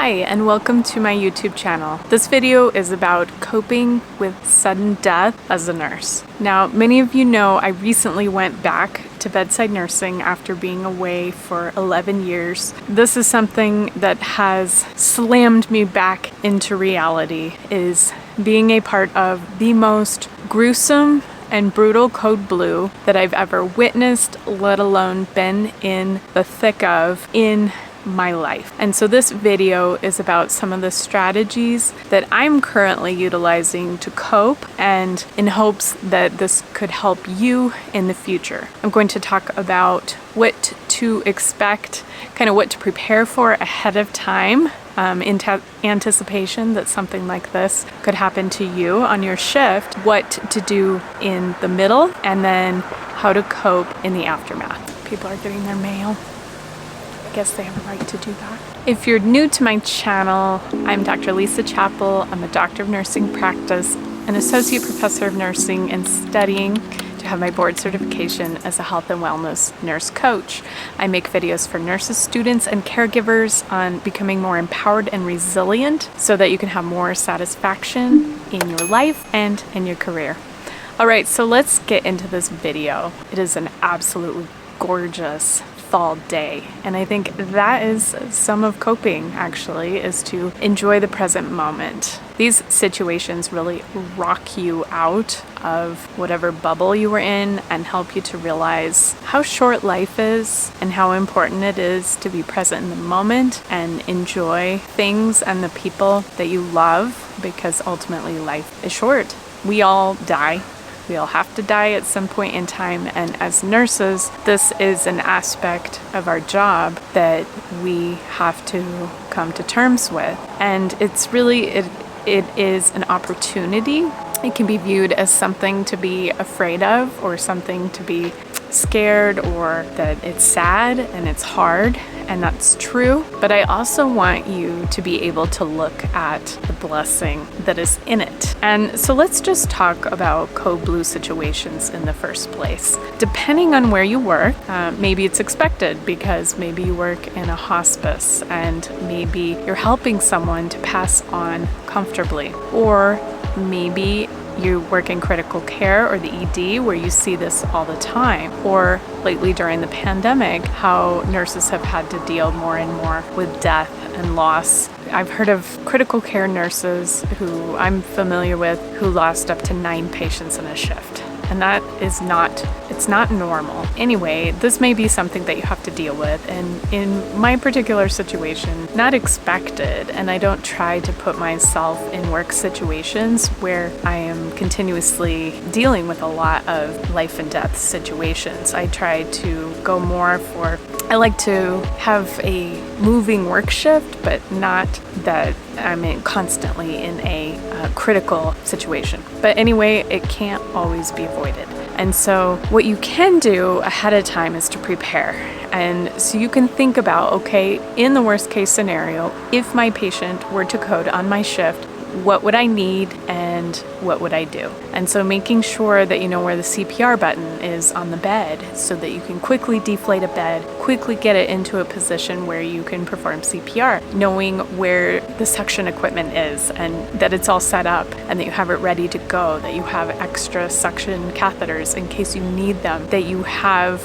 Hi, and welcome to my YouTube channel. This video is about coping with sudden death as a nurse. Now, many of you know I recently went back to bedside nursing after being away for 11 years. This is something that has slammed me back into reality, is being a part of the most gruesome and brutal code blue that I've ever witnessed, let alone been in the thick of in my life. And so this video is about some of the strategies that I'm currently utilizing to cope, and in hopes that this could help you in the future. I'm going to talk about what to expect, kind of what to prepare for ahead of time, in anticipation that something like this could happen to you on your shift, what to do in the middle, and then how to cope in the aftermath. People are getting their mail. I guess they have a right to do that. If you're new to my channel, I'm Dr. Lisa Chappell. I'm a Doctor of Nursing Practice, an Associate Professor of Nursing, and studying to have my board certification as a health and wellness nurse coach. I make videos for nurses, students, and caregivers on becoming more empowered and resilient so that you can have more satisfaction in your life and in your career. All right, so let's get into this video. It is an absolutely gorgeous fall day, and I think that is some of coping, actually, is to enjoy the present moment. These situations really rock you out of whatever bubble you were in and help you to realize how short life is and how important it is to be present in the moment and enjoy things and the people that you love, because ultimately life is short. We all die. We all have to die at some point in time, and as nurses, this is an aspect of our job that we have to come to terms with. And it's really, it is an opportunity. It can be viewed as something to be afraid of, or something to be scared, or that it's sad and it's hard, and that's true. But I also want you to be able to look at the blessing that is in it. And so let's just talk about code blue situations in the first place. Depending on where you work, maybe it's expected because maybe you work in a hospice and maybe you're helping someone to pass on comfortably, or maybe you work in critical care or the ED where you see this all the time, or lately during the pandemic, how nurses have had to deal more and more with death and loss. I've heard of critical care nurses who I'm familiar with who lost up to 9 patients in a shift. And that is it's not normal. Anyway, this may be something that you have to deal with, and in my particular situation, not expected, and I don't try to put myself in work situations where I am continuously dealing with a lot of life and death situations. I try to go more for, I like to have a moving work shift, but not that I'm constantly in a critical situation. But anyway, it can't always be avoided. And so what you can do ahead of time is to prepare. And so you can think about, okay, in the worst case scenario, if my patient were to code on my shift, what would I need and what would I do? And so making sure that you know where the CPR button is on the bed so that you can quickly deflate a bed, quickly get it into a position where you can perform CPR, knowing where the suction equipment is and that it's all set up and that you have it ready to go, that you have extra suction catheters in case you need them, that you have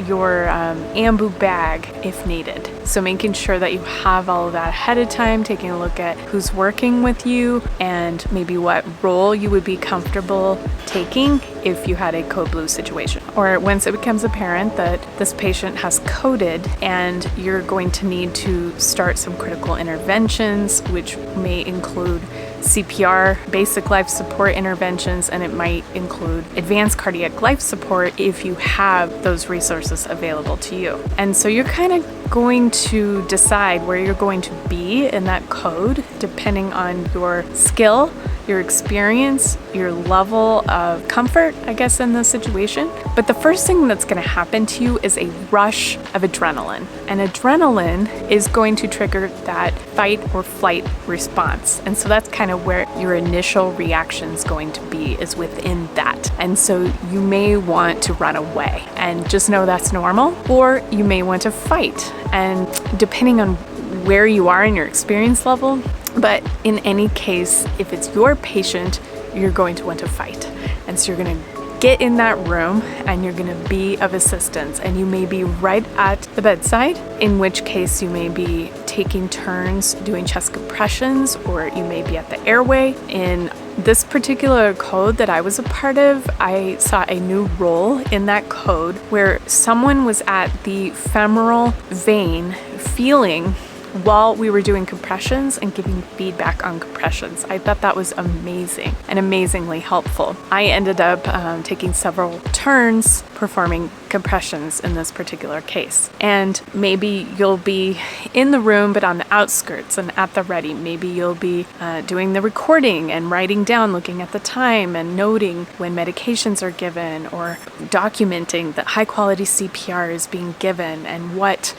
your ambu bag if needed. So making sure that you have all of that ahead of time, taking a look at who's working with you and maybe what role you would be comfortable taking if you had a code blue situation. Or once it becomes apparent that this patient has coded and you're going to need to start some critical interventions, which may include CPR, basic life support interventions, and it might include advanced cardiac life support if you have those resources available to you. And so you're kind of going to decide where you're going to be in that code depending on your skill, your experience, your level of comfort, I guess, in the situation. But the first thing that's going to happen to you is a rush of adrenaline. And adrenaline is going to trigger that fight or flight response. And so that's kind of where your initial reaction is going to be, is within that. And so you may want to run away and just know that's normal, or you may want to fight. And depending on where you are in your experience level. But in any case, if it's your patient, you're going to want to fight. And so you're going to get in that room and you're going to be of assistance. And you may be right at the bedside, in which case you may be taking turns doing chest compressions, or you may be at the airway. In this particular code that I was a part of, I saw a new role in that code where someone was at the femoral vein feeling while we were doing compressions and giving feedback on compressions. I thought that was amazing and amazingly helpful. I ended up taking several turns performing compressions in this particular case. And maybe you'll be in the room but on the outskirts and at the ready. Maybe you'll be doing the recording and writing down, looking at the time and noting when medications are given, or documenting that high quality CPR is being given and what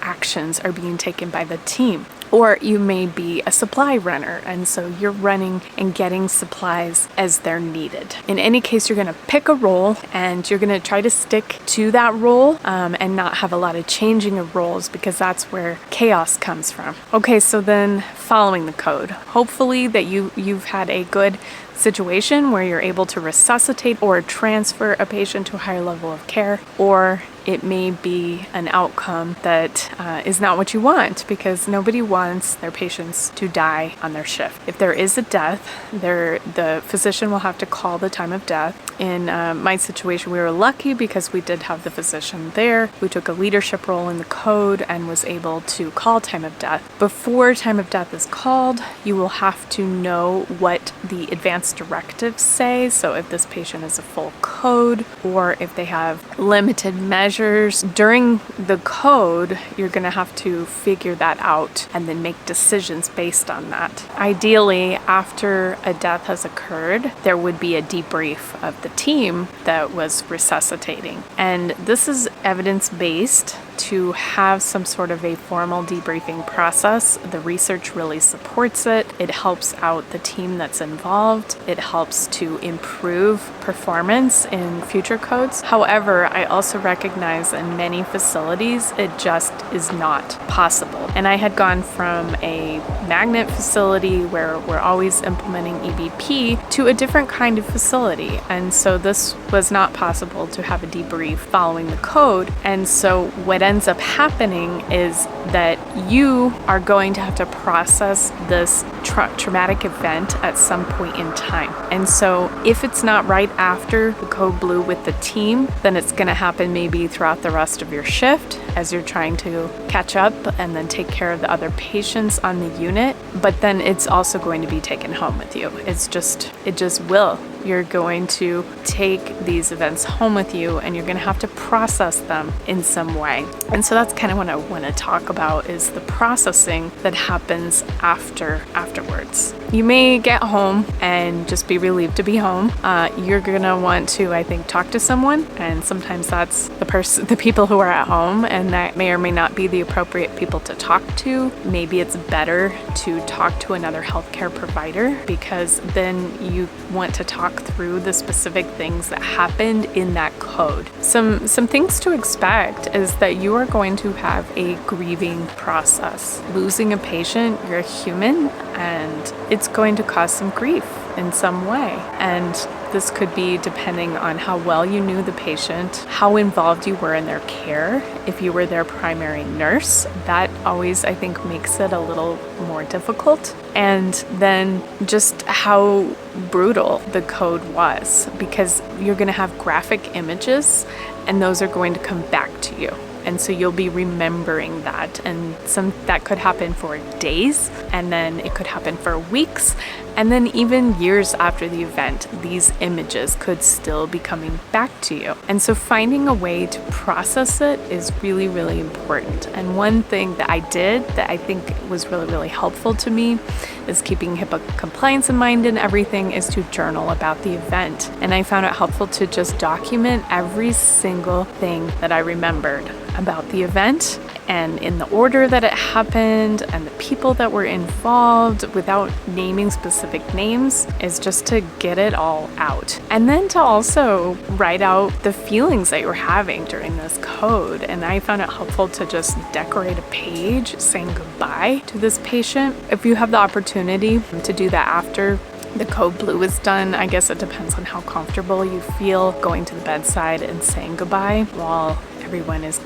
actions are being taken by the team. Or you may be a supply runner, and so you're running and getting supplies as they're needed. In any case, you're going to pick a role and you're going to try to stick to that role and not have a lot of changing of roles, because that's where chaos comes from. Okay, so then following the code. Hopefully that you've had a good situation where you're able to resuscitate or transfer a patient to a higher level of care, or it may be an outcome that is not what you want, because nobody wants their patients to die on their shift. If there is a death, the physician will have to call the time of death. In my situation, we were lucky because we did have the physician there who took a leadership role in the code and was able to call time of death. Before time of death is called, you will have to know what the advanced directives say. So if this patient is a full code, or if they have limited measures during the code, you're going to have to figure that out and then make decisions based on that. Ideally, after a death has occurred, there would be a debrief of the team that was resuscitating. And this is evidence-based to have some sort of a formal debriefing process. The research really supports it. It helps out the team that's involved. It helps to improve performance in future codes. However, I also recognize in many facilities it just is not possible. And I had gone from a magnet facility where we're always implementing EBP to a different kind of facility. And so this was not possible to have a debrief following the code. And so what ends up happening is that you are going to have to process this traumatic event at some point in time. And so if it's not right after the code blue with the team, then it's going to happen maybe throughout the rest of your shift as you're trying to catch up and then take care of the other patients on the unit. But then it's also going to be taken home with you. It just will. You're going to take these events home with you, and you're going to have to process them in some way. And so that's kind of what I want to talk about, is the processing that happens afterwards. You may get home and just be relieved to be home. You're going to want to, I think, talk to someone, and sometimes that's the people who are at home, and that may or may not be the appropriate people to talk to. Maybe it's better to talk to another healthcare provider, because then you want to talk through the specific things that happened in that code. Some things to expect is that you are going to have a grieving process. Losing a patient, you're a human, and it's going to cause some grief in some way. And this could be depending on how well you knew the patient, how involved you were in their care. If you were their primary nurse, that always, I think, makes it a little more difficult. And then just how brutal the code was, because you're going to have graphic images, and those are going to come back to you. And so you'll be remembering that, and that could happen for days, and then it could happen for weeks, and then even years after the event, these images could still be coming back to you. And so finding a way to process it is really, really important. And one thing that I did that I think was really, really helpful to me is keeping HIPAA compliance in mind and everything, is to journal about the event. And I found it helpful to just document every single thing that I remembered about the event and in the order that it happened and the people that were involved without naming specific names is just to get it all out. And then to also write out the feelings that you were having during this code. And I found it helpful to just decorate a page saying goodbye to this patient. If you have the opportunity to do that after the code blue is done, I guess it depends on how comfortable you feel going to the bedside and saying goodbye while everyone is,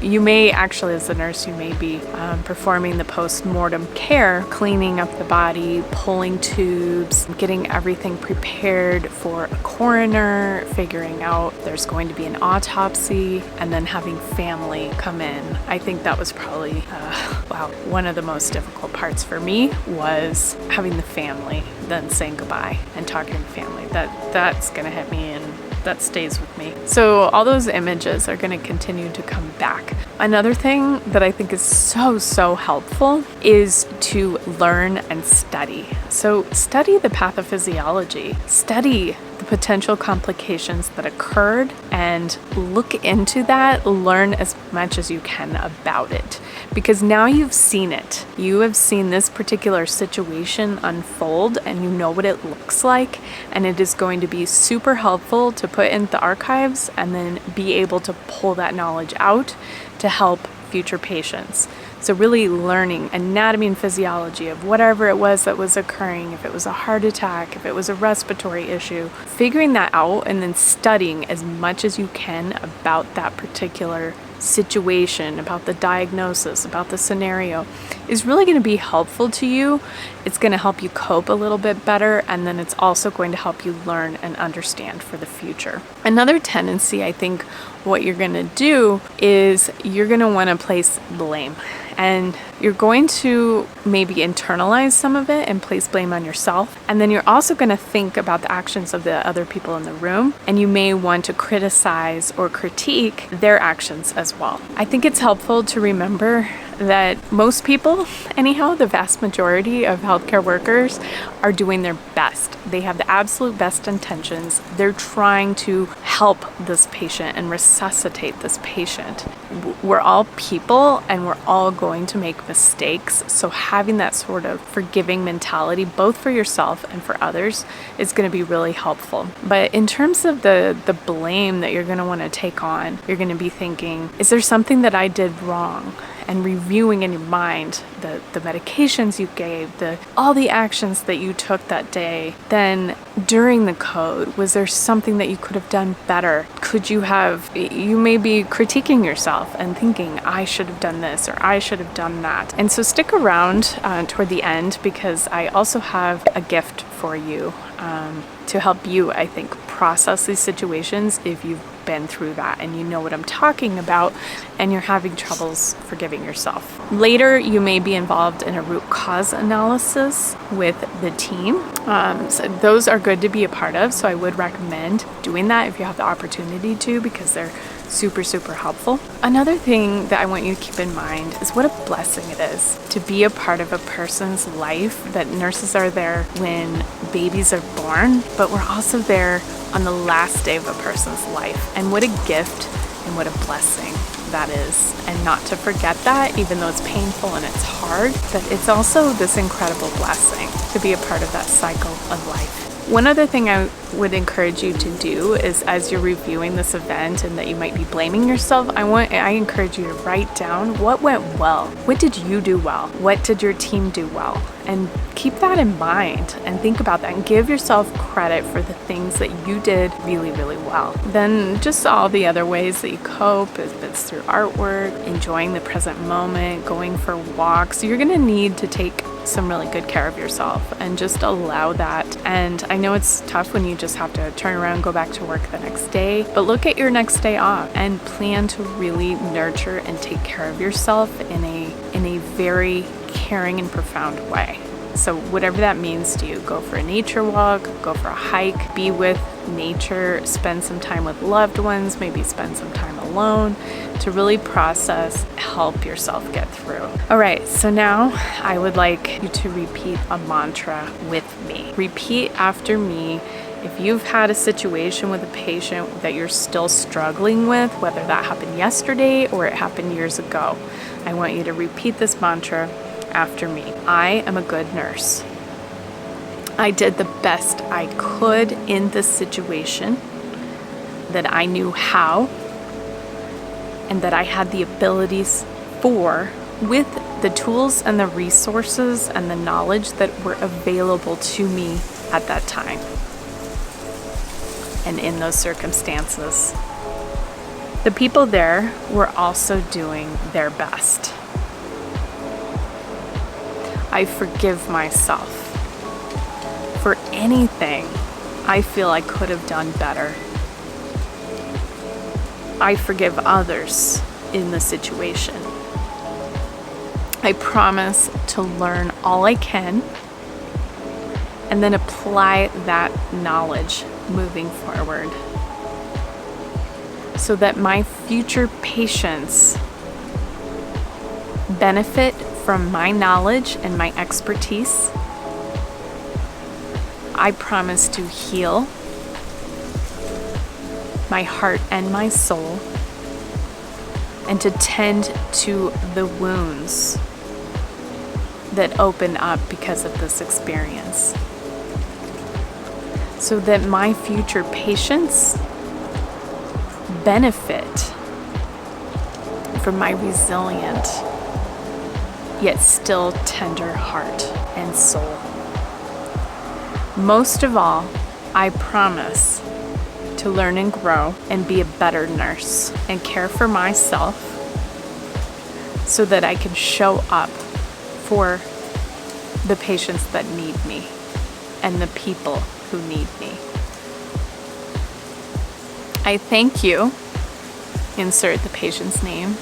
you may actually, as a nurse, you may be performing the post-mortem care, cleaning up the body, pulling tubes, getting everything prepared for a coroner, figuring out there's going to be an autopsy, and then having family come in. I think that was probably, one of the most difficult parts for me was having the family, then saying goodbye and talking to the family. That's gonna hit me and that stays with me. So all those images are going to continue to come back. Another thing that I think is so helpful is to learn and study. So study the pathophysiology, study the potential complications that occurred, and look into that, learn as much as you can about it. Because now you've seen it. You have seen this particular situation unfold and you know what it looks like, and it is going to be super helpful to put in the archives and then be able to pull that knowledge out to help future patients. So really learning anatomy and physiology of whatever it was that was occurring, if it was a heart attack, if it was a respiratory issue, figuring that out and then studying as much as you can about that particular situation, about the diagnosis, about the scenario is really going to be helpful to you. It's going to help you cope a little bit better, and then it's also going to help you learn and understand for the future. Another tendency, I think, what you're going to do is you're going to want to place blame. And you're going to maybe internalize some of it and place blame on yourself. And then you're also going to think about the actions of the other people in the room. And you may want to criticize or critique their actions as well. I think it's helpful to remember that most people, anyhow, the vast majority of healthcare workers are doing their best. They have the absolute best intentions. They're trying to help this patient and resuscitate this patient. We're all people and we're all going to make mistakes. So having that sort of forgiving mentality, both for yourself and for others, is going to be really helpful. But in terms of the blame that you're going to want to take on, you're going to be thinking, is there something that I did wrong? And reviewing in your mind the medications you gave, all the actions that you took that day. Then during the code, was there something that you could have done better? You may be critiquing yourself and thinking, I should have done this or I should have done that. And so stick around toward the end, because I also have a gift for you to help you, I think, process these situations if you've been through that and you know what I'm talking about and you're having troubles forgiving yourself. Later, you may be involved in a root cause analysis with the team. So those are good to be a part of. So I would recommend doing that if you have the opportunity to, because they're super helpful. Another thing that I want you to keep in mind is what a blessing it is to be a part of a person's life, that nurses are there when babies are born, but we're also there on the last day of a person's life. And what a gift and what a blessing that is. And not to forget that, even though it's painful and it's hard, but it's also this incredible blessing to be a part of that cycle of life. One other thing I would encourage you to do is, as you're reviewing this event and that you might be blaming yourself, I encourage you to write down what went well. What did you do well? What did your team do well? And keep that in mind and think about that and give yourself credit for the things that you did really well. Then just all the other ways that you cope, if it's through artwork, enjoying the present moment, going for walks. You're going to need to take some really good care of yourself and just allow that. And I know it's tough when you just have to turn around and go back to work the next day, but look at your next day off and plan to really nurture and take care of yourself in a very caring and profound way. So whatever that means to you, go for a nature walk, go for a hike, be with nature, spend some time with loved ones, maybe spend some time alone to really process, help yourself get through. All right, so now I would like you to repeat a mantra with me. Repeat after me If you've had a situation with a patient that you're still struggling with, whether that happened yesterday or it happened years ago, I want you to repeat this mantra after me. I am a good nurse. I did the best I could in this situation, that I knew how, and that I had the abilities for, with the tools and the resources and the knowledge that were available to me at that time and in those circumstances. The people there were also doing their best. I forgive myself for anything I feel I could have done better. I forgive others in the situation. I promise to learn all I can and then apply that knowledge moving forward so that my future patients benefit from my knowledge and my expertise. I promise to heal my heart and my soul and to tend to the wounds that open up because of this experience, so that my future patients benefit from my resilient yet still tender heart and soul. Most of all, I promise to learn and grow and be a better nurse and care for myself so that I can show up for the patients that need me and the people who need me. I thank you. Insert the patient's name,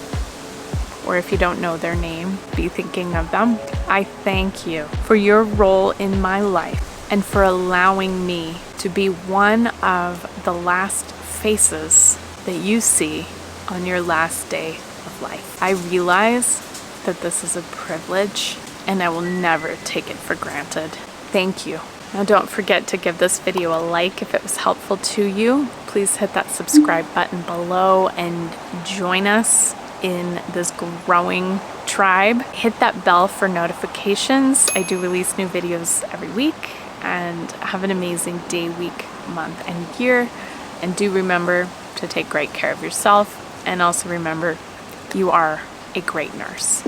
or if you don't know their name, be thinking of them. I thank you for your role in my life and for allowing me to be one of the last faces that you see on your last day of life. I realize that this is a privilege and I will never take it for granted. Thank you. Now don't forget to give this video a like if it was helpful to you. Please hit that subscribe button below and join us in this growing tribe. Hit that bell for notifications. I do release new videos every week. And have an amazing day, week, month, and year. And do remember to take great care of yourself. And also remember, you are a great nurse.